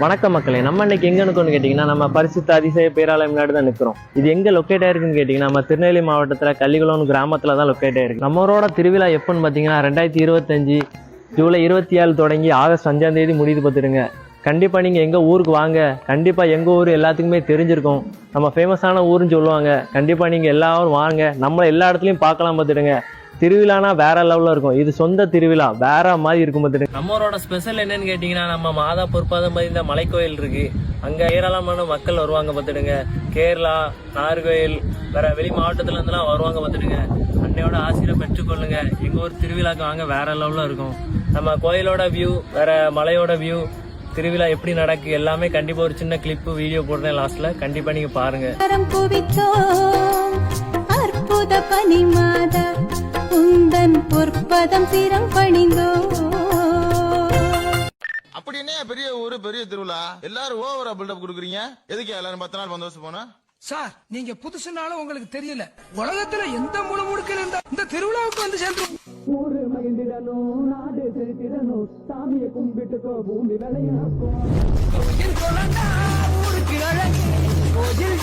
வணக்கம் மக்களே, நம்ம இன்னைக்கு எங்க இருக்கோம்னு கேட்டீங்கன்னா நம்ம பரிசுத்த அதிசய பேராலயம் முன்னாடி தான் நிற்கிறோம். இது எங்க லொக்கேட் ஆயிருக்குன்னு கேட்டீங்கன்னா நம்ம திருநெல்வேலி மாவட்டத்துல கள்ளிகுளம் கிராமத்துல தான் லொக்கேட் ஆயிருக்கு. நம்மளோட திருவிழா எப்பன்னு பாத்தீங்கன்னா 2025 ஜூலை 27 தொடங்கி ஆகஸ்ட் 5ஆம் தேதி முடிவு பார்த்துடுங்க. கண்டிப்பா நீங்க எங்க ஊருக்கு வாங்க. கண்டிப்பா எங்க ஊர் எல்லாத்துக்குமே தெரிஞ்சிருக்கும், நம்ம ஃபேமஸான ஊருன்னு சொல்லுவாங்க. கண்டிப்பா நீங்க எல்லாரும் வாங்க, நம்மள எல்லா இடத்துலயும் பார்க்கலாம் பார்த்துடுங்க. திருவிழானா வேற லெவலில் இருக்கும். இது சொந்த திருவிழா, வேற மாதிரி இருக்கும் பார்த்துட்டு. நம்மளோட ஸ்பெஷல் என்னன்னு கேட்டீங்கன்னா நம்ம மாதா பொற்பாதம் இந்த மலைக்கோயில் இருக்கு, அங்க ஏராளமான மக்கள் வருவாங்க பார்த்துடுங்க. கேரளா, நாகர்கோயில், வேற வெளி மாவட்டத்துல இருந்துலாம் வருவாங்க பார்த்துடுங்க. அன்னையோட ஆசீர்வாதம் பெற்றுக்கொள்ளுங்க. எங்க ஊர் திருவிழாக்கு வாங்க, வேற லெவலில் இருக்கும். நம்ம கோயிலோட வியூ, வேற மலையோட வியூ, திருவிழா எப்படி நடக்கு எல்லாமே கண்டிப்பா ஒரு சின்ன கிளிப்பு வீடியோ போடுறேன் லாஸ்ட்ல, கண்டிப்பா நீங்க பாருங்க. அற்புத பனி மாதா உந்தன் பொற்பதம் சிரம் பணிந்தோ. அப்படி என்ன பெரிய ஊரு பெரிய திருவிழா எல்லாரும் ஓவரா பில்டப் கொடுக்குறீங்க? எதுக்கு எல்லாரும் 10 நாள் பந்தோசம் போனா? சார், நீங்க புதுசுனால உங்களுக்கு தெரியல, உலகத்துல எந்த மூல முடுக்கல இருந்தா இந்த திருவிழாவுக்கு வந்து சேர்ந்துரும். ஊரு மகிழ்ந்திடணும், நாடு செழித்திடணும், சாமியை கும்பிட்டுக்கோ, பூமி விளையாடும். ஊருக்கு அழகு கோயில்